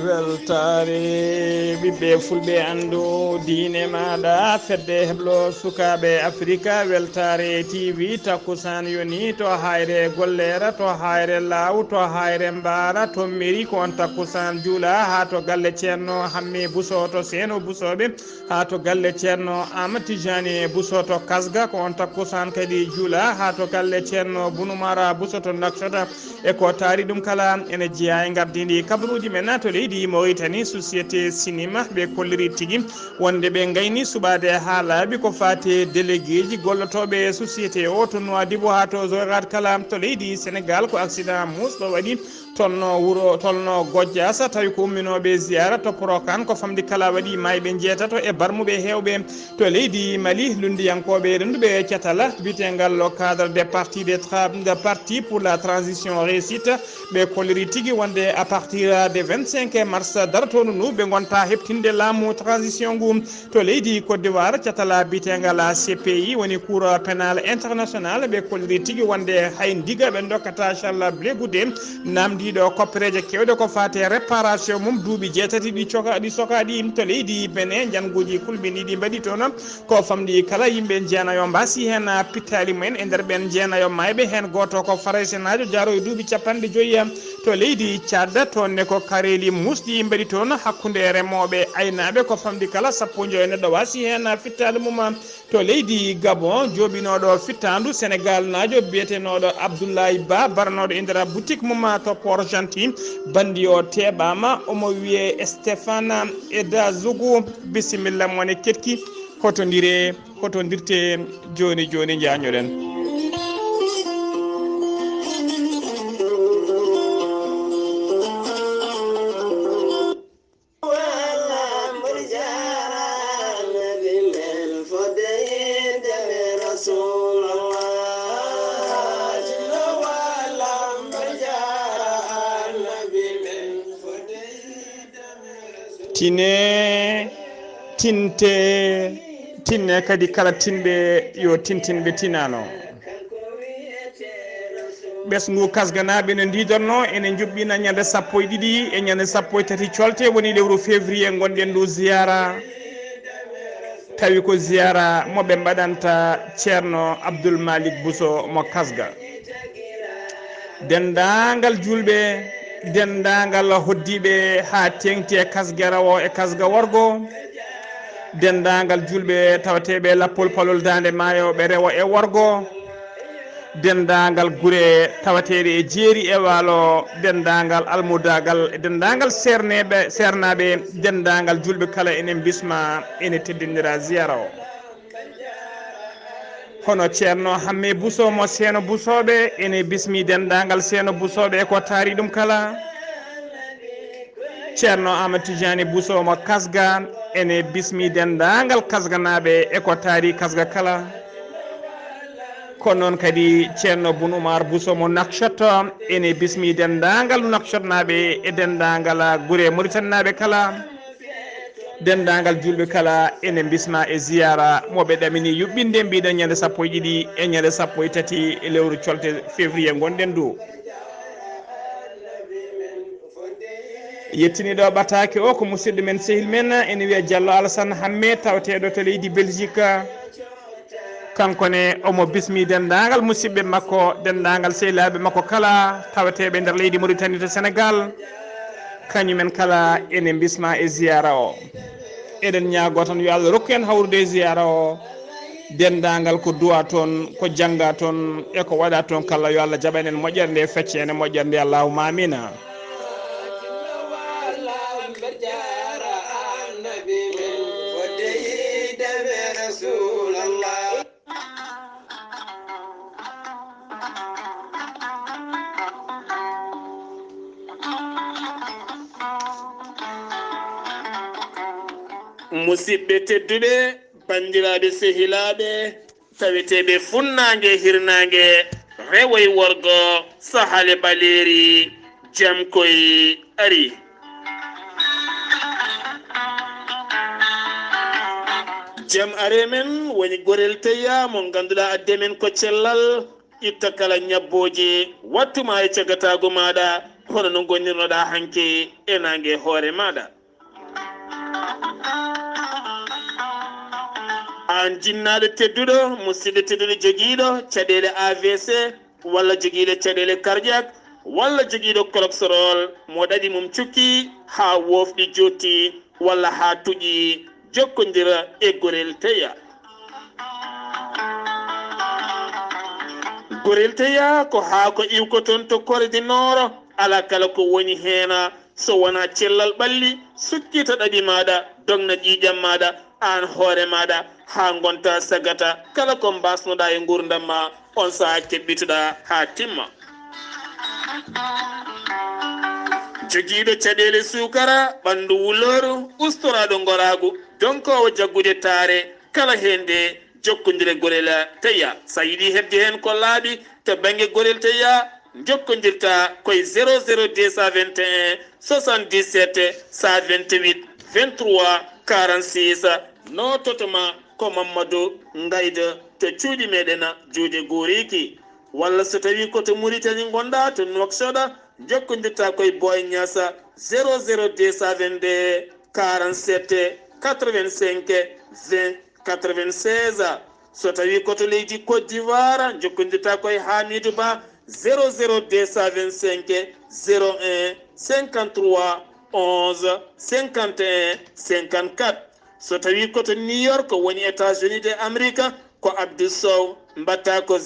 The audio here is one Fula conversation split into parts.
weltaare ɓiɓɓe fulɓe anndu diine maɗa fedde heblo sukaɓe africa weltaare tv takkusan yoni to hayre gollera to hayre law to hayre mbara to mairie ko on takkusan juula ha to galle ceerno hamme bousso to seeno busoɓe ha to galle ceerno amatijani bousso to kasga ko on takkusan kadi juula ha to galle ceerno bunumara bousso to nakshata e ko taari ɗum kala ene jeeya e gardidi kabaruuji men to leydi Mauritanie société cinéma ɓe kolliri tigui wonde ɓe gayni suɓade ha laaɓi ko fati délégué ji gollotoɓe société o to Nouadhibou ha to Zorat kala to leydi Sénégal ko accident musɗo waɗi tolno wuuro tolno Gojjasa tawi ko umminoɓe ziyara to Prokan ko famdi kala waɗi mayɓe jeetato e barmuɓe hewɓe to leydi Mali lundiyankoɓe renduɓe Cellal bitegal cadre des partis des partis pour la transition réussite ɓe kolliri tigui wonde à partir de 25 mars daratono nu ɓe gonta heɓtinde laamu transition ngu to leydi Côte d'Ivoire Cellal bitegal CPI woni cour pénal international ɓe kolliri tigui wonde hay diga ɓe dokkata Charles Blé Goudé namdiɗo koppereje kewɗe ko fate réparation mum duuɓi jeetati ɗi sokaɗi to leydi Benin janguji kulɓini ɗi mbaɗi toon ko famɗi kala yimɓe jeenayo mbasi hen pittali mumen e nder ɓen jeenayo mayɓe hen goto ko faraysenajo jaro e duuɓi capanɗe joyyi to leydi Tchad tonne ko kareli musɗi mbaɗi toon hakkude remoɓe aynaɓe ko famɗi kala sappo joyi neɗɗo wasi hen fittali mum to leydi Gabon joɓinoɗo fittandu Sénégal najo biyetenoɗo Abdoulaye Ba baranoɗo indira boutique mum to Port Gentil bandi o teɓama omo wiye Stéphane Eda Zougou bisimilla mone ketki hotodirte joni jañoɗen. tinne kadi kala tinɓe yo tintinɓe tinano ɓesgu kasganaɓe ne didorno ene juɓɓina ñande 12 e ñande 13 colte woni lewru février gonɗen ndu ziyara tawi ko ziyara moɓe mbaɗanta ceerno Abdoul Malik Bousso mo kasga dendagal julɓe dendagal hoddiɓe ha tengti e kasgera o e kasga worgo dendagal julɓe tawateɓe lappol palol dande maayo ɓe rewo e worgo dendagal guure tawateɗe e jeeri e waalo dendagal almudagal dendagal sernaɓe dendagal julɓe kala enen bisma ene teddinira ziyara o hono ceerno hamme Bousso mo seeno Boussoɓe ene bismi dendagal seeno Boussoɓe ko taari ɗum kala ceerno Amatijani Bousso mo kasga ene bismi dendagal kasganaɓe eko taari kasga kala ko noon kadi ceerno Boun Oumar Bousso mo Nouakchott ene bismi dendagal Nouakchott naɓe e dendagal guure Mauritanie kala dendagal julɓe kala ene bisma e ziyara moɓe ɗamini yuɓɓinde mbiɗen ñande 12 e ñande 13 e lewru colte février gonɗen du yettiniɗo ɓatake o ko musidɗo men sehil men ene wiya Diallo Alassane Hamme tawateɗo to leydi Belgique kankone omo bismi dendagal musidɓe makko dendagal sehilaɓe makko kala tawateɓe nder leydi Mauritanie to Sénégal kañumen kala ene bisma e ziyara o eɗen ñaago tan yo Allah rokku en hawrude ziyara o dendagal ko duwa toon ko jangga toon e ko waɗa toon kala yo Allah jaɓan en moƴƴere nde fecce ene moƴƴere nde allahumma amina musidɓe tedduɓe bandiraɓe sehilaɓe taweteɓe funnague hirnague rewoy worgo sahale ɓaleri jam koye ari jam are men woni gorel teya mo ganduɗa adde men ko cellal itta kala ñabboje wattuma e cagatago maɗa hono no gonirnoɗa hanke e nangue hoore maɗa. an jinnaɗo tedduɗo musidɗo tedduɗo joguiɗo caɗele AVC walla joguiɗo caɗele cardiaque walla joguiɗo cholestérol mo ɗaɗi mum cukki ha wofɗi jotti walla ha tuƴi jokkodira e gorel teya. gorel teya ko ha ko iwkoton to kordi nord ala kala ko woni heena so wona cellal ɓalli sukkita ɗaɗi maɗa dogna ƴiƴam maɗa an hoore maɗa ha gonta sagata kala ko mbasnoɗa e gurdam ma on saha keɓɓitoɗa ha timma. joguiɗo caɗele sukara ɓandu wuloru ustoraɗo goragu donkowo jaggude taare kala hende jokkodire gorel teya. sa yiiɗi hebde hen ko laaɓi to banggue gorel teya jokkodirta koye 00221 77 128 23 46 nototoma ko Mamadou Ngayda to cuuɗi meɗen juuɗe Goriki walla so tawi koto Mauritanie gonɗa to Nouakchott jokkodirta koye Boy Niassa 00222 47 85 20 96 so tawi koto leydi Côte d'Ivoire jokkodirta koye Hamidou Ba 00225 01 53 11 51 54 so tawi koto New York woni États-Unis de Amérique ko Abdou Sow mbatta ko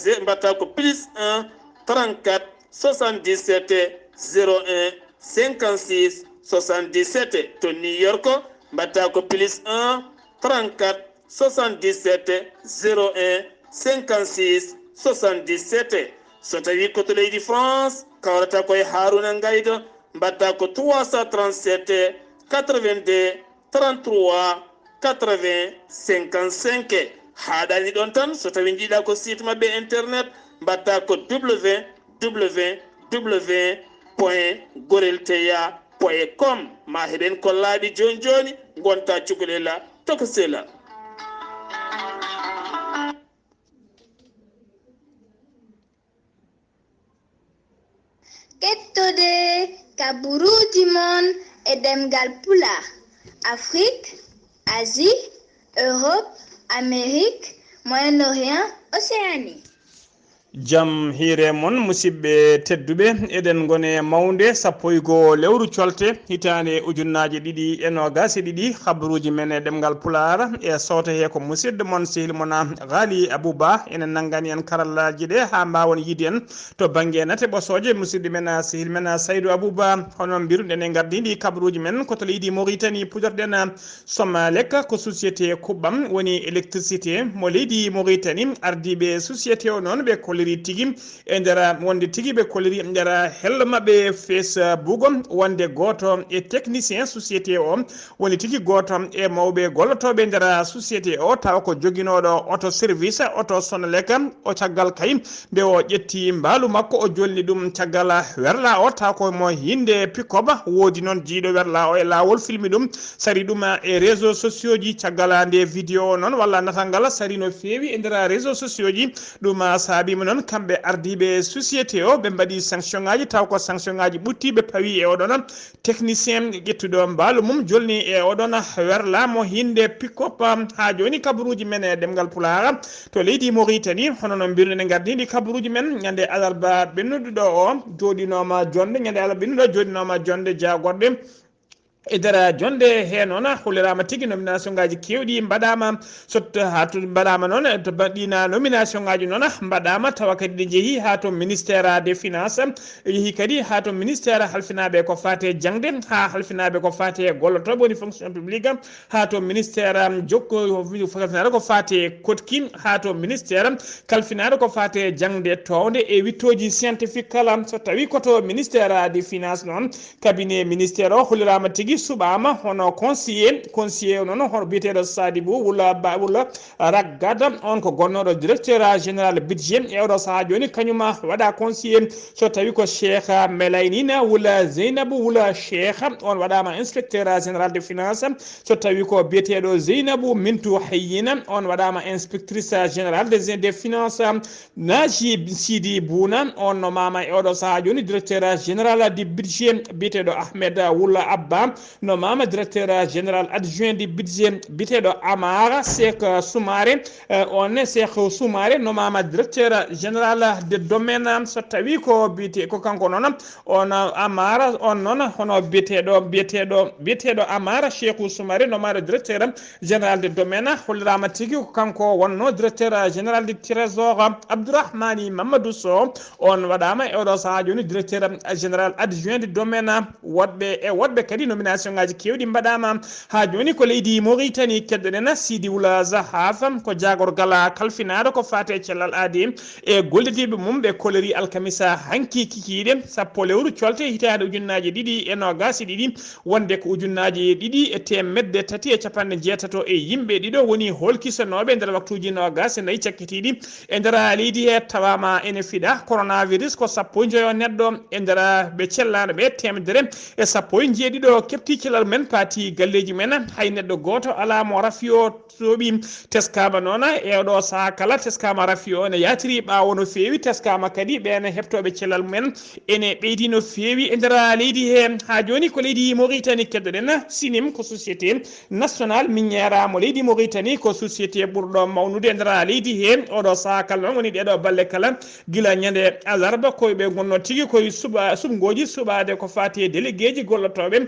plus 1 34 77 01 56 77 to New York mbatta ko plus 1 34 77 01 56 77 so tawi koto leydi France kawrata koye Haruna Ngaydo mbatta ko 337 82 33 80 55 haɗani ɗon tan so tawi jiiɗa ko site mabɓe internet mbatta ko www.gorelteya.com ma heɓen ko laaɓi joni joni gonta cukalel toko Cellal. Keɗtoɗe kabaruuji mon e ɗemngal pulaar. Afrique, Asie, Europe, Amérique, Moyen-Orient, Océanie. Jam hiire mon musidɓe tedduɓe eɗen gone mawnde sappo e goo lewru colte hitande ujunnaje ɗiɗi e nogas e ɗiɗi habaruji men e ɗemngal pulaar e sawta he ko musidɗo mon sehil mona Ghalii Abuu Bah enen nanggani en karallaji ɗe ha mbawon yiide en to banggue nate ɓosoje musidɗo men sehil men Saydou Abou Bah hono mbiruɗen e gardiɗi kabaruji men koto leydi Mauritanie puɗorɗen Somalek ko société kuɓɓam woni électricité mo leydi Mauritanie ardiɓe société o noon ɓe tigi e nder wonde tigi ɓe koliri e nder hello mabɓe Facebook wonde goto e technicien société o woni tigi goto e mawɓe gollotoɓe nder société o tawa ko joguinoɗo auto service auto Somalek o caggal kay nde o ƴetti mbaalu makko o jolni ɗum caggal werla o tawa ko mo hinde pikoba woodi noon jiiɗo werla o e lawol filmi ɗum sari ɗum e réseaux sociaux ji caggal nde vidéo noon walla natal ngal sari no feewi e nder réseaux sociaux ji ɗum saabima noon kamɓe ardiɓe société o ɓe mbaɗi sanction ngaji taw ko sanction ngaji ɓuttiɓe pawi e oɗon technicien ƴettuɗo mbaalu mum jolni e oɗon werla mo hinde pick-up ha joni kabaruji men e ɗemngal pulaar to leydi Mauritanie hono no mbirɗen gardidi kabaruji men ñande alarba ɓennuɗo o joɗinoma jonde ñande alarba ɓennuɗo joɗinoma jonde jagorɗe e nder jonde he noon hullirama tigui nomination ngaji kewɗi mbaɗama sotta ha to mbaɗama noon to baɗɗina nomination ngaji noon mbaɗama tawa kadi ɗe jeehi ha to ministére des finances yeehi kadi ha to ministére halfinaɓe ko fate jangde ha halfinaɓe ko fate gollotoɓe woni fonction publique ha to ministére jokko halfinaɗe ko fate kotki ha to ministére kalfinaɗe ko fate jangde towde e wittoji scientifique kala so tawi koto ministére des finances noon cabinet ministére o hullirama tigui tigi suɓama hono conseiller noon hono biyeteɗo Sadibou wula raggada on ko gonnoɗo directeur général budget e oɗo saaha joni kañuma waɗa conseiller so tawi ko Cheikh Melaynina wula Zeynabou wula Cheikh on waɗama inspecteur général de finance so tawi ko biyeteɗo Zeynabou Mintou Hayyina on waɗama inspectrice générale des finances. Naji Sidi Bouna on no mama e oɗo saaha joni directeur général du budget biyeteɗo Ahmed Wula Abba no mama directeur général adjoint du budget biyeteɗo Amara Cheikh Soumare on Cheikh Soumare no mama directeur général de domaine so tawi ko biyete ko kanko noon on Amara on noon hono biyeteɗo Amara Cheikh Soumare no mama directeur général de domaine hollirama tigui ko kanko wonno directeur général du trésor Abdourahmani Mamadou Sow on waɗama e oɗo saaha joni directeur général adjoint du domaine woɗɓe kadi nomination ngaji kewɗi mbaɗama ha joni ko leydi Mauritanie keddoɗen Sidi Wula Zahaf ko jagorgal kalfinaɗo ko fate cellal aadi e gollidiɓe mum ɓe koleri alkamisa hanki kikiɗe sappo lewru colte hitande ujunnaji ɗiɗi e nogas ɗiɗi wonde ko ujunnaji ɗiɗi e temedde tati e capanɗe jeetato e yimɓe ɗiɗo woni holkisanoɓe nder waktuji nogas nayyi cakkitiɗi e nder leydi he tawama ene fiɗa coronavirus ko sappo joyo neɗɗo e nder ɓe cellano ɓe temedere e sappo jeeɗiɗo kefti cellal men paati galleji men hay neɗɗo goto ala mo rafiyo soɓi teskama noon e oɗo saaha kala teskama rafiyo ne yatiri ɓawo no fewi teskama kadi ɓen heftoɓe cellal men ene ɓeydi no fewi e nder leydi he ha joni ko leydi Mauritanie keddoɗen sinim ko société nationale miniére mo leydi Mauritanie ko société ɓurɗo mawnude e nder leydi he oɗo saaha kala noon woni ɗeɗo balle kala guila ñande alarba koyeɓe gonno tigui koye subgoji suɓade ko fati délégué ji gollotoɓe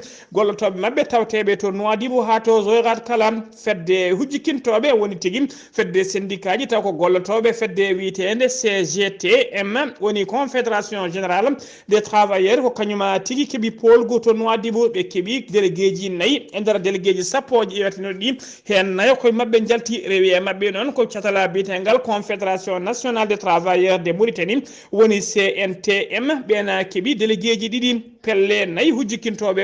mabɓe tawteɓe to Nouadhibou ha to Zoyrat kala fedde hujjikintoɓe woni tigui fedde syndicat ji taw ko gollotoɓe fedde witende CGTM woni confédération générale des travailleurs ko kañuma tigui keeɓi polgu to Nouadhibou ɓe keeɓi délégué ji nayyi e nder délégué ji sappo ƴewetenoɗi ɗi hen nayo koye mabɓe jalti rewi e mabɓe noon ko catala bitengal confédération nationale des travailleurs de Mauritanie woni CNTM ɓena keeɓi délégué ji ɗiɗi pelle nayyi hujjikintoɓe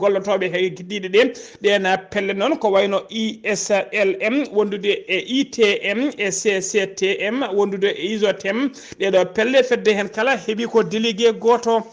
gollotoɓe he ɗiɗi ɗe ɗena pelle noon ko wayno ISLM wondude e ITM e CCTM wondude e ISOTM ɗeɗo pelle fedde hen kala heeɓi ko délégué goto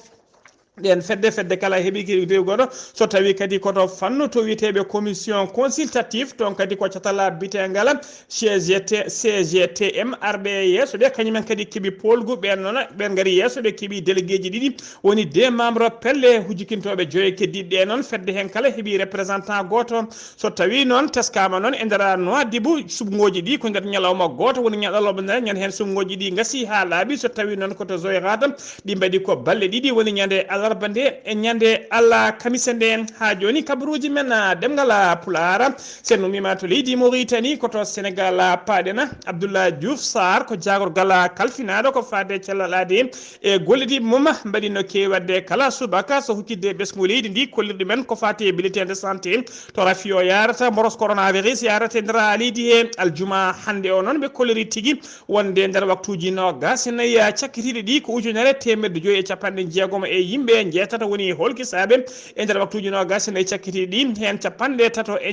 ɗen fedde kala heeɓi kiɗi goɗo so tawi kadi koto fannu to wiyeteɓe commission consultative toon kadi ko catala bitengal CGTM arɓe yesso ɓe kañumen kadi keeɓi polgu ɓen noon ɓen gaari yesso ɓe keeɓi délégué ji ɗiɗi woni 2 membres pelle hujjikintoɓe joyi keddiɗe ɗe noon fedde hen kala heeɓi représentant goto so tawi noon teskama noon e nder Nouadhibou subgoji ɗi ko nder ñalawma goto woni ñaɗaloɓe nder ñande hen subgoji ɗi gasi ha laaɓi so tawi noon koto Zoyrat ɗi mbaɗi ko balle ɗiɗi woni ñande alarba nde e ñande Allah kamisa nde ha joni kabaruuji men ɗemngal pulaar sen umima to leydi Mauritanie koto Sénégal paɗena Abdoulaye Diouf Sarr ko jagorgal kalfinaɗo ko fade cellal aadi e gollidiɓe mum mbaɗi no kewi wadde kala subaka so hukkidde ɓesgu leydi ndi kollirɗe men ko fate bulletin de santé to rafi o yarata moros coronavirus yarata e nder leydi he aljuma hannde o noon ɓe kolliri tigui wonde nder waktuji nogas nayyi cakkitiɗe ɗi ko ujunere temedde joyi e capanɗe jeegom e yimɓe jeetata woni holkisaɓe e nder waktuji nogas nayyi cakkitiɗe ɗi hen capanɗe tato e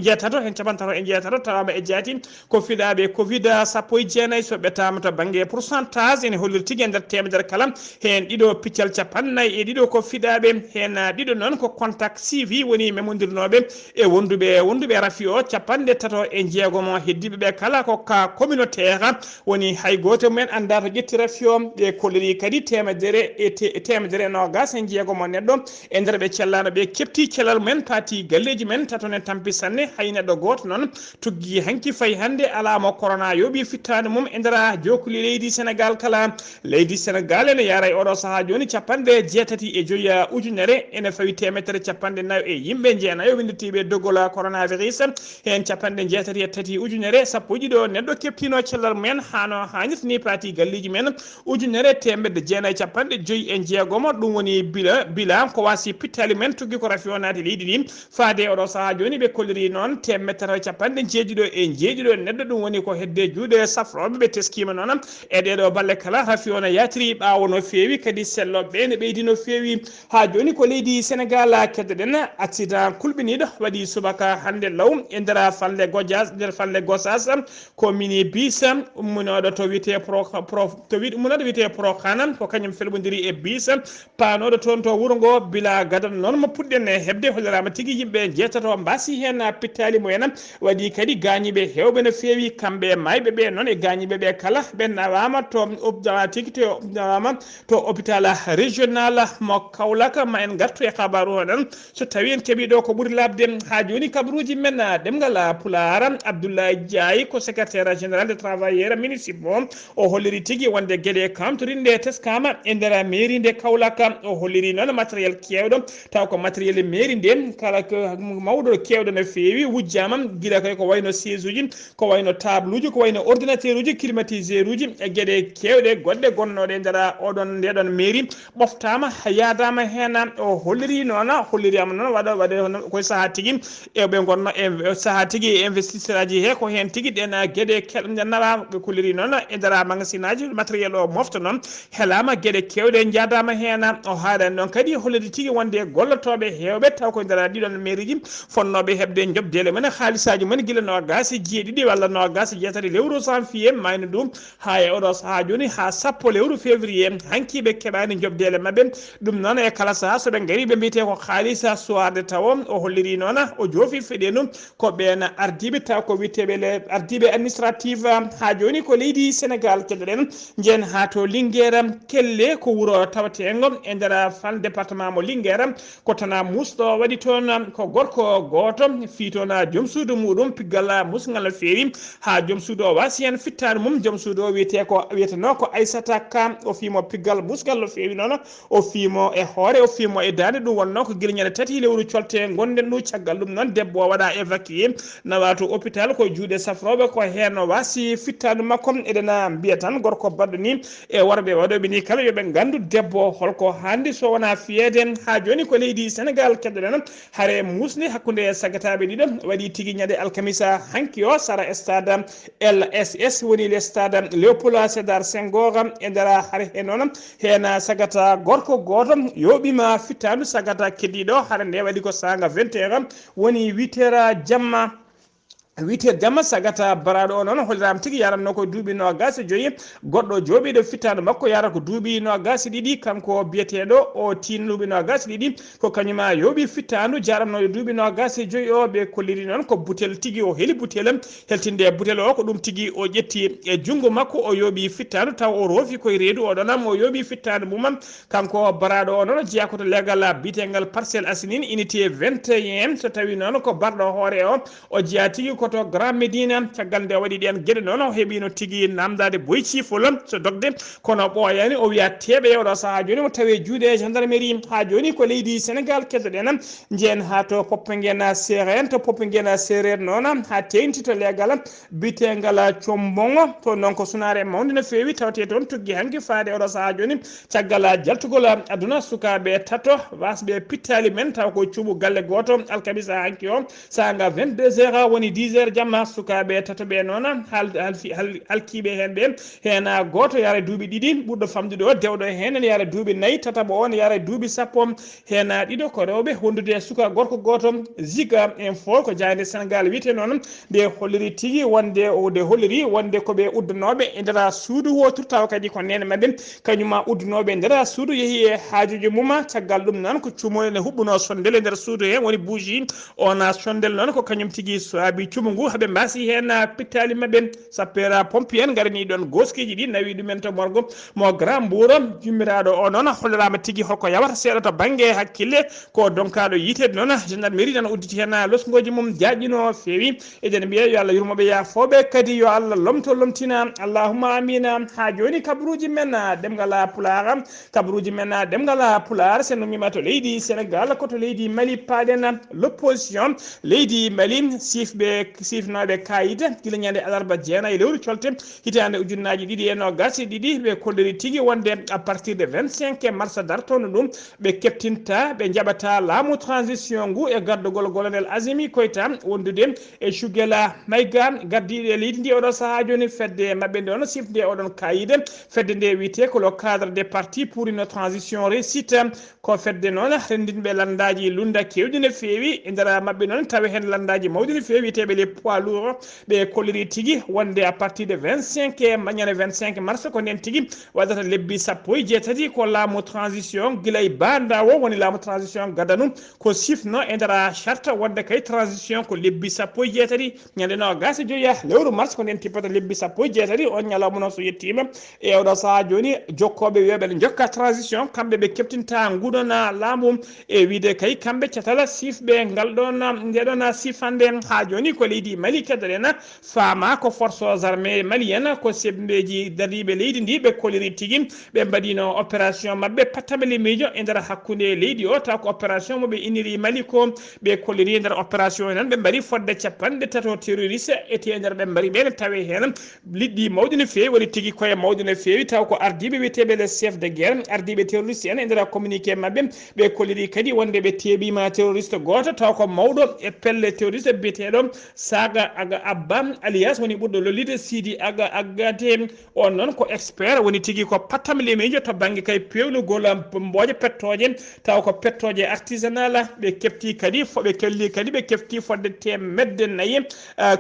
jeetato hen capantato e jeetato tawama e jaati ko fiɗaɓe covid sappo e jeenayyi so ɓettama to banggue pourcentage ene holliri tigui e nder temedere kala hen ɗiɗo piccal capannayyi e ɗiɗo ko fiɗaɓe hen ɗiɗo noon ko contact suivi woni memodirnoɓe e wonduɓe rafi o capanɗe tato e jeegom heddiɓeɓe kala ko ka communautaire woni hay goto mumen anda to ƴetti rafi o ɓe kolliri kadi temedere nogas e jeegom neɗɗo e nder ɓe cellano ɓe kefti cellal men paati galleji men tatone tampi sanne hay neɗɗo goto noon tuggi hanki fayi hannde alamo corona yooɓi fittade mum e nder jokuli leydi Sénégal kala leydi Sénégal ene yara e oɗo saaha joni capanɗe jeetati e joyi ujunere ene fawi temedere capanɗe nayo e yimɓe jeenayo windirtiɓe doggol coronavirus hen capanɗe jeetati e tati ujunere sappo e ɗiɗo neɗɗo keftino cellal men hano hannirta ni paati galleji men ujunere temedde jeenayyi capanɗe joyi e jeegom ɗum woni bila ko wasi pittali men tuggi ko rafi onati leydi ɗi faade oɗo saaha joni ɓe kolliri noon temmetere capanɗe jeejiɗo e jeejiɗo neɗɗo ɗum woni ko hedde juuɗe safroɓe ɓe teskima noon e ɗeɗo balle kala rafi ona yatiri ɓawo no fewi kadi selloɓe ne ɓeydi no fewi ha joni ko leydi Sénégal keddoɗen accident kulɓiniɗo waɗi subaka hannde law e nder falle Godias nder falle Gossas ko mini bis ummunoɗo to wiyete ummunoɗo wiyete Prokhana ko kañum felɓodiri e bis panoɗo toon to wuuro ngo bila gadan noon mo puɗɗen e hebde hollirama tigui yimɓe jeetato mbasi hen pittali mumen waɗi kadi gañiɓe hewɓe no fewi kamɓe mayɓe ɓe noon e gañiɓe ɓe kala ɓe nawama to tigui to nawama to hôpital régional mo Kaolack ma en gartu e kabaru oɗon so tawi en keeɓi ɗo ko ɓuuri labde ha joni kabaruji men ɗemngal pulaar Abdoulaye Diaye ko secrétaire général des travailleurs municipaux o holliri tigui wonde gueɗe kamtorinde teskama e nder mairie nde Kaolack o holliri noon matériel kewɗo taw ko matériel mairie nde kala ko mawɗo kewɗo no fewi wujjama guila kay ko wayno siège uji ko wayno table uji ko wayno ordinateur uji climatiseur uji e gueɗe kewɗe goɗɗe gonnoɗe e nder oɗon ndeɗon mairie ɓoftama yadama hen o holliri noon hollirama noon waɗa koye saaha tigui eɓe gonno e saaha tigui investisseur aji he ko hen tigui ɗen gueɗe kelɗe nawa ɓe kolliri noon e nder magasin aji matériel o mofta noon heelama gueɗe kewɗe jadama hen o haɗani noon kadi holliri tigui wonde gollotoɓe hewɓe taw koye nder ɗiɗon mairie ji fonnoɓe hebde jobdele men haalisaji men guila nogas jeeɗiɗi walla nogas jeetati lewru janvier mayno ɗum ha e oɗo saaha joni ha sappo lewru février hankiɓe keɓani jobdele mabɓe ɗum noon e kala saaha soɓe gaari ɓe mbiyete ko haalisa soirde taw o holliri noon o joofi feɗenu ko ɓen ardiɓe taw ko witteɓe ardiɓe administrative ha joni ko leydi Sénégal keɗoɗen jen ha to Linguére kelle ko wuuro tawatego e nder fal département mo Linguére ko tana musɗo waɗi toon ko gorko goto fi toon joom suudu muɗum piggal musgal no fewi ha joom suudu o wasi hen fittade mum joom suudu o wiyeteno ko Aissata Ka o fimo piggal musgal no fewi noon o fimo e hoore o fimo e dande ɗum wonno ko guila ñande tati lewru colte gonɗen ɗum caggal ɗum noon debbo o waɗa évacué nawa to hôpital koye juuɗe safroɓe ko hen wasi fittade makko eɗen mbiya tan gorko baɗɗo ni e worɓe waɗoɓe ni kala yooɓe gandu debbo holko handi so wona fiyede ha joni ko leydi Sénégal keddoɗen haare musde hakkude sagataɓe ɗiɗo waɗi tigui ñande alkamisa hanki o sara stade LSS woni le stade Léopold Sédar Senghor e nder haare he noon hen sagata gorko goto yoɓima fittadu sagata keddiɗo haara nde waɗi ko sanga 20 woni 8 jamma 8 jamma sagata baraɗo o noon hollirama tigui yaranno ko duuɓi nogas joyi goɗɗo jooɓiɗo fittade makko yara ko duuɓi nogas ɗiɗi kanko biyeteɗo o tin duuɓi nogas ɗiɗi ko kañuma yooɓi fittadu jaranno e duuɓi nogas joyi o ɓe kolliri noon ko butel tigui o heeli butel heltinde butel o ko ɗum tigui o ƴetti e junggo makko o yooɓi fittadu taw o roofi koye reedu oɗon o yooɓi fittadu mum kanko baraɗo o noon jeeya koto legal bitegal Parcelles Assainies unité 21 so tawi noon ko barɗo hoore o jeeya tigui to Grand Médine caggal nde waɗi ɗen gueɗe noon o heeɓino tigui namdade boy cifol so dogde kono ɓooyani o wiya teeɓe oɗo saaha joni mo tawi juuɗe gendarmerie ha joni ko leydi Sénégal keddoɗen jeen ha to Popenguene Sérère to Popenguene Sérère noon ha teynti to legal bitegal Combongo to noon ko sunare mawde no fewi tawte toon tugui hanki faade oɗo saaha joni caggal jaltugol aduna sukaɓe tato wasɓe pittali men taw ko cuuɓu galle goto alkamisa hanki o sanga 22 heures woni 10 heures jamma sukaɓe tatoɓe noon halkiɓe hen ɓe hen goto yara duuɓi ɗiɗi ɓurɗo famdude o dewɗo hen ne yara duuɓi nayyi tataɓo o ne yara duuɓi sappo hen ɗiɗo ko rewɓe hondude suka gorko goto Ziga info ko jayde Sénégal wiyete noon nde holliri tigui wonde holliri wonde koɓe uddanoɓe e nder suudu wotour taw kadi ko nene mabɓe kañuma uddunoɓe e nder suudu yeehi e haajuji mum caggal ɗum noon ko cumo ne huɓɓuno sondel e nder suudu he woni bougie on sondel noon ko kañum tigui soabi cumo ngu haaɓe mbasi hen pittali mabɓe sapeur pompier en garani ɗon goskiji ɗi nawi ɗumen to morgo mo Grand Mbour jummiraɗo o noon hollirama tigui holko yawata seeɗa to banggue hakkille ko donkaɗo yitede noon gendarmerie tan udditi hen losgoji mum jaƴƴino fewi eɗen mbiya yo Allah yurmoɓe yafoɓe kadi yo Allah lomtina allahumma amina ha joni kabaruji men ɗemngal pulaar kabaruji men ɗemngal pulaar sen numima to leydi Sénégal koto leydi Mali paɗen l'opposition leydi Mali sifɓe sifnoɓe kayida gila ñande alarba jeenayi lewru colte hitande ujunnaji ɗiɗi e nogas ɗiɗi ɓe kolliri tigui wonde à partir de 25 mars dartono ɗum ɓe keptinta ɓe jaɓata laamu transition ngu e gardugol golonel asimi koyta wondude e Chougela Mayga gardiɗe leydi ndi oɗo saaha joni fedde mabɓe nde on sifde oɗon kayide fedde nde wiyete ko le cadre des partis pour une transition réussite ko fedde noon rendinɓe landaji lunda kewɗi no fewi e nder mabɓe noon tawi hen landaji mawɗi no fewi wiyeteɓe les poids lourds ɓe kolliri tigui wonde à partir de 25 mañana 25 mars ko nden tigui waɗata lebbi sappo e jeetati ko laamu transition guilay banda o woni laamu transition gadanu ko sifno e nder charte wonde kay transition ko lebbi sappo e jeetati ñande nogas joyiya lewru mars ko nden tippata lebbi sappo e jeetati on ñalawma noon so yettima e oɗo saaha joni jokkoɓe wiyoɓe ne jokka transition kamɓe ɓe keptinta nguɗona laamu e wiide kay kamɓe catala sifɓe ngal ɗon ndeɗon sifande ha joni ko leydi Mali keddoɗen faama ko force aux armées malienne ko sembeji dariɓe leydi ndi ɓe koliri tigui ɓe mbaɗino opération mabɓe pattameli miijo e nder hakkude leydi o taw ko opération moɓe iniri Mali ko ɓe koliri e nder opération nan ɓe mbaɗi fodde capanɗe tato terroriste ete e nder ɓe mbaɗi ɓene tawe hen liɗɗi mawɗi no fewi woni tigui koye mawɗi no fewi taw ko ardiɓe wiyeteɓe les chef de guerre ardiɓe terroriste en e nder communiqué mabɓe ɓe koliri kadi wonde ɓe teeɓima terroriste goto taw ko mawɗo e pelle terroriste biyeteɗo Saga Aga Abba alias woni ɓurɗo lollide Sidi Aga Agate on noon ko expert woni tigui ko pattamle miijo to banggue kay pewnugol mboje pettoje taw ko pettoje artisanal ɓe kefti kadi ɓe kelli kadi ɓe kefti fodde temedde nayyi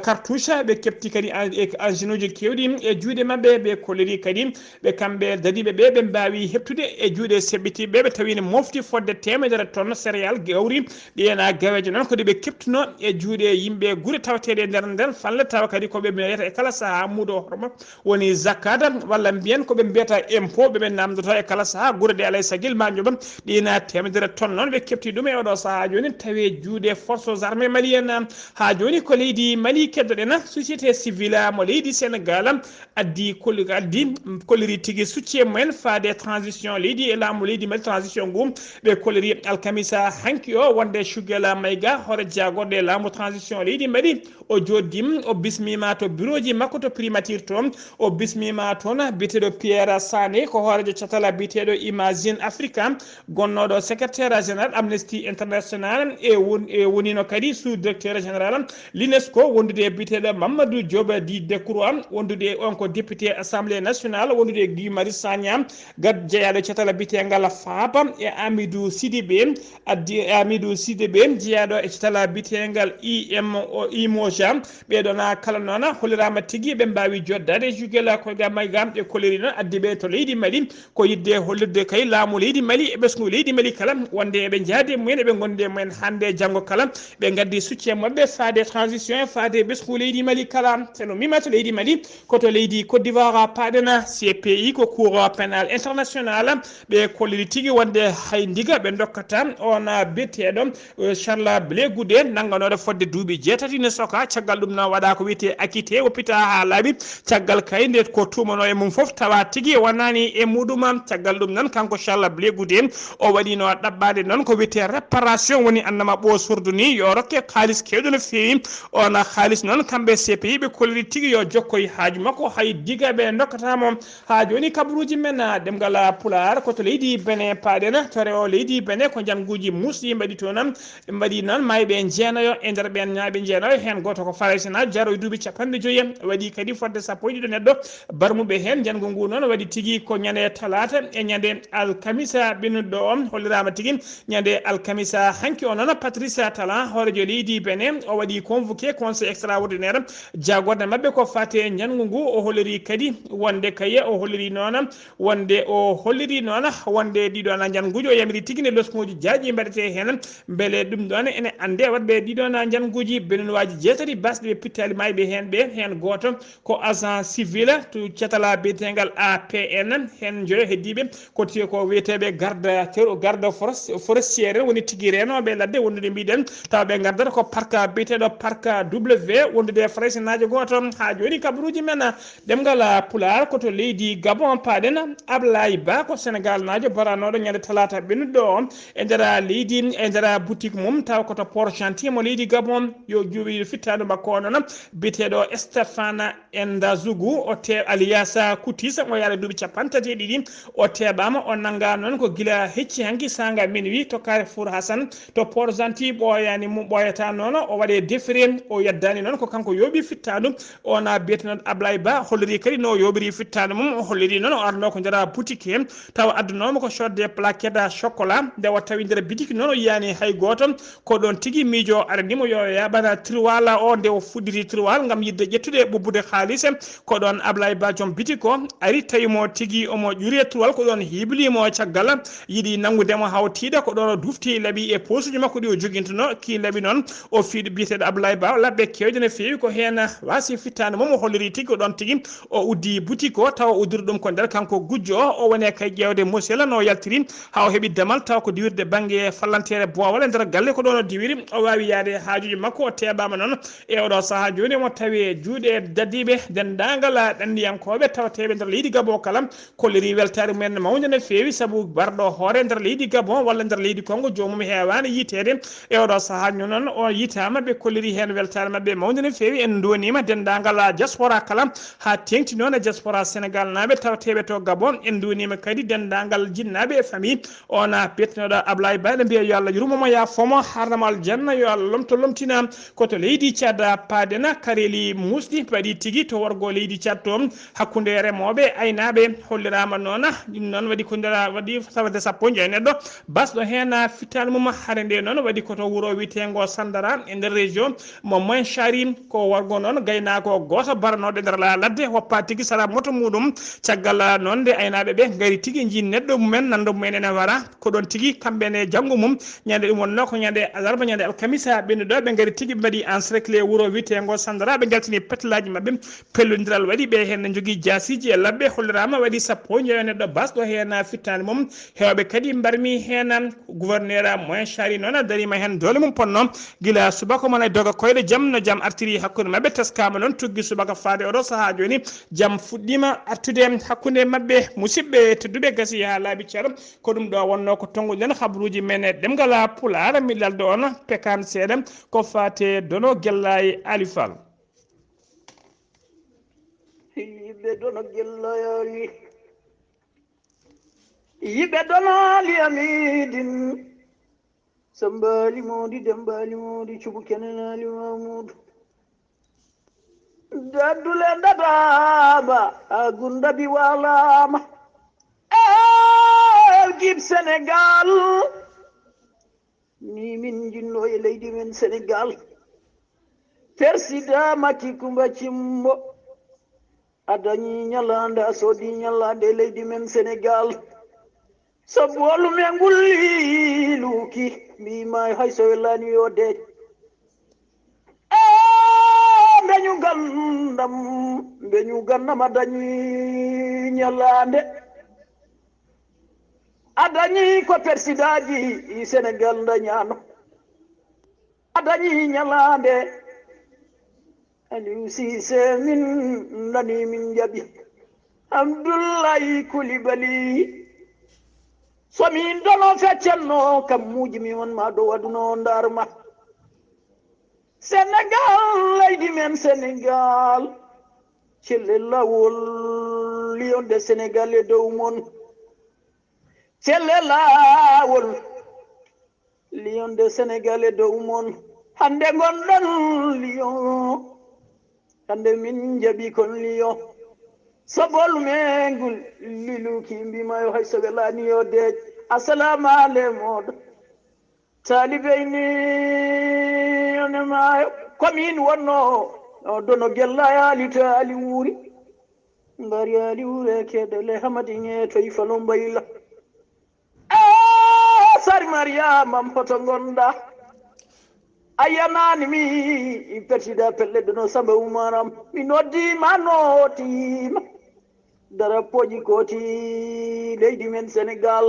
cartouche ɓe kefti kadi engine uji kewɗi e juuɗe mabɓe ɓe koliri kadi ɓe kamɓe dadiɓe ɓe mbawi heptude e juuɗe seɓɓitiɓe ɓe tawino mofti fodde temedere tonnes céréal gawri ɗiyena gaweje noon kadi ɓe keftuno e juuɗe yimɓe guure tawateɗe nder falle tawa kadi koɓe mbiyata e kala saaha muɗo horma woni zakat walla mbiyen koɓe mbiyata impôt ɓeɓe namdoto e kala saaha guure ɗe alay saguil majoɓam ɗina temedere tonnes noon ɓe kefti ɗum e oɗo saaha joni tawi juuɗe force aux armées malienne ha joni ko leydi Mali keddoɗen société civile mo leydi Sénégal addi kolliri tigui succe mumen faade transition leydi e laamu leydi Mali transition ngu ɓe kolliri alkamisa hanki o wonde Chougela Mayga hoore jagorɗo e laamu transition leydi Mali o joddim o bismima to bureau ji makko to primature toon o bismima toon biteɗo Pierre Sané ko hoorejo catala biteɗo Imagine Africa gonnoɗo secrétaire général Amnesty International e wonino kadi sous directeur général l'UNESCO wondude biteɗo Mamadou Diop Di Decroix wondude on ko député assemblée nationale wondude Guy Marius Sagna gad jeeyaɗo catala bitegal FAP e Amidou Sidibé jeeyaɗo e catala bitegal IMOJA ɓeɗona kala noon hollirama tigui ɓe mbawi joddade jugela koyga Mayga e kolleri noon addiɓe to leydi Mali ko yidde hollirde kay laamu leydi Mali e ɓesgu leydi Mali kala wonde eɓe jaadi mumen eɓe gonde mumen hande janggo kala ɓe gaddi succe mabɓe faade transition faade ɓesgu leydi Mali kala seno mima to leydi Mali koto leydi Côte d'Ivoire paɗena CPI ko cour pénal international ɓe kolliri tigui wonde hay ndiga ɓe dokkata on beteɗo Charles Blé Goudé nangganoɗo fodde duuɓi jeetati ne soka caggal ɗum noon waɗa ko wiyete acquitté o pita ha laaɓi caggal kay nde ko tumano e mum foof tawa tigui wonani e muɗum caggal ɗum noon kanko Charles Blé Goudé o waɗino ɗaɓɓade noon ko wiyete réparation woni annama ɓo surdu ni yo rokke haalis kewɗo no fewi on haalis noon kamɓe CPI ɓe kolliri tigui yo jokkoye haaju makko hay diga ɓe dokkatamo ha joni kabaruuji men ɗemngal pulaar koto leydi Benin paɗen to rewo leydi Benin ko janguji musɗi mbaɗi toon mbaɗi noon mayɓe jeenayo e nder ɓen ñaaɓe jeenayo hen goto ko farasina jaro e duuɓi capanɗe joyyi waɗi kadi fodde sappo e ɗiɗo neɗɗo barmuɓe hen jango ngu noon waɗi tigui ko ñande talata e ñande alkamisa ɓennuɗo o hollirama tigui ñande alkamisa hanki o noon Patrice Talon hoorejo leydi Benin o waɗi convoqué conseil extraordinaire jagorde mabɓe ko fate jango ngu o holliri kadi wonde kaye o holliri noon wonde ɗiɗon janguji o yamiri tigui ne loskuji jaaƴi mbaɗete hen beele ɗum ɗon ene ande waɗɓe ɗiɗon janguji benunowaji jeetati basɗe ɓe pittali mayɓe hen ɓe hen goto ko agent civil to catala biyetegal APN hen joyo heddiɓe ko wiyeteɓe garde forestiére woni tigui renoɓe ladde wondude mbiɗen taw ɓe gardata ko parka biyeteɗo parka W wondude fraysenaji goto ha joni kabaruji men ɗemgal pulaar koto leydi Gabon paɗen Ablaye Ba ko Sénégal najo baranoɗo ñande talata ɓennuɗo o e nder leydi e nder boutique mum taw koto Port Gentil mo leydi Gabon yo holliri fittade makko o noon biteɗo Stefana Endazugu o te Aliasa Kutisa o yaara duuɓi 50 o teɓama o nanga noon ko gila hecci hanki sanga minuit to Carrefour Hassan to Port Gentil ɓoyani mum ɓoyata noon o waɗe defre o yeddani noon ko kanko yooɓi fittadu ona biyetenoɗo Ablaye Ba holliri kadi no yoɓiri fittadu mum o holliri noon o arno ko jara boutique he tawa addunoma ko sodde plaquette chocolat nde o tawi nder boutique noon o yiyani hay goto ko ɗon tigui miijo aranimo yo yaɓata tiroir o nde o fuɗɗiti tiroir gam yidde ƴettude ɓubbude haalis ko ɗon Ablaye Ba joom boutique o ari tawimo tigui omo ƴuuri e tiroir ko ɗon hiblimo caggal yiiɗi nangudemo hawtiɗe ko ɗon o dufti laaɓi e posuji makko ɗi o joguintono ki laaɓi noon o fiiɗo biyeteɗo Ablaye Ba labɓe kewde no fewi ko hen wasi fittade mum o holliri tigui ko ɗon tigui o uddi boutique o tawa uddiri ɗum ko nder kanko gujjo o woni kay ƴewde mosela no yaltiri ha o heeɓi damal taw ko diwirde banggue fallantere boowal e nder galle ko ɗon o diwiri o wawi yaade haajuji makko o teɓama noon e oɗo saaha joni mo tawi juuɗe dadiɓe dendagal ɗanniyankoɓe tawateɓe nder leydi Gabon kala kolliri weltare mumen mawde no fewi saabu barɗo hoore nder leydi Gabon walla nder leydi Congo jomum hewani yitede e oɗo saaha noon o yitama ɓe kolliri hen weltare mabɓe mawde no fewi en donima dendagal diaspora kala ha tengti noon e diaspora Sénégal naɓe tawateɓe to Gabon en donima kadi dendagal jinnaɓe e famille ona petnoɗo Ablaye Ba ɗe mbiya yo Allah yurmomo ya fomo harnamo aljanna yo Allah lomto lomtina koto leydi Tchad padena kareli musɗi waɗi tigui to worgo leydi Tchad to hakkude remoɓe aynaɓe hollirama noon ɗum noon waɗi kodira waɗi tawde sappo joyi neɗɗo basɗo hen fittade mum hare nde noon waɗi koto wuuro witego Sandara e nder région mo moyen chari ko worgo noon gaynako goto baranoɗo nder ladde woppa tigui sara moto muɗum caggal noon nde aynaɓe ɓe gari tigui ji neɗɗo mumen nando mumen ene wara ko ɗon tigui kamɓene janggo mum ñande ɗum wonno ko ñande alarba ñande alkamisa ɓennuɗo ɓe gari tigui ɓe mbaɗi encerclé wuuro witego Sandara ɓe jaltini petelaji mabɓe pellodiral waɗi ɓe hen ne jogui jasiji e labɓe hollirama waɗi sappo jeeya neɗɗo basɗo hen fittade mum hewɓe kadi mbarmi hen gouverneur moyen chari noon darima hen dole mum ponno guila subaka mon e doga koyɗe jaam no jaam artiri hakkude mabɓe teskama noon tugui subaka faade oɗo saaha joni jaam fuɗɗima artude hakkude mabɓe musidɓe tedduɓe gasi ha laaɓi ceeɗo ko ɗum ɗo wonno ko tonguɗen habaruji men e ɗemgal pulaar mi lalde on pekan seeɗa ko fate dono Ghalii Abuu Bah. yiɓe dono gellayali yiɓe donali amidin sambali modi dembali modi cubu kenenali mamudu daddule dadaba agundabi walama gib Sénégal ni min jinno e leydi men Sénégal persida Macky Coumba Cimbo adañi ñalande a soodi ñallande leydi men Sénégal so boolu men ngulli luuki mbima hay so welani yo deej mbeñu gandam adañi ñallande adañi ko persidaji Sénégal dañano adañi ñallande Aliou Cissé min nani min jaɓi Abdoulaye Coulibaly somin dono feccanno kam muuji mi won ma dow aduno ndarma Sénégal leydi men Sénégal celle lawol liyonde Sénégal e dow mon celle lawol liyonde Sénégal e dow mon hande gonɗon liyon hande min jaɓi kon liyon sobol mengol liluki mbimayo hay so welani yo deej assalamu aleymoɗo talibeyni one mayo komin wonno dono gellayali to ali wuuri ngari ali wuure keɗele hamadiŋe toyi falo mbayla sari mariamam hoto gonɗa ayanani mi pertida pelle dono samba umaram mi noddima notima darapoji koti leydi men Sénégal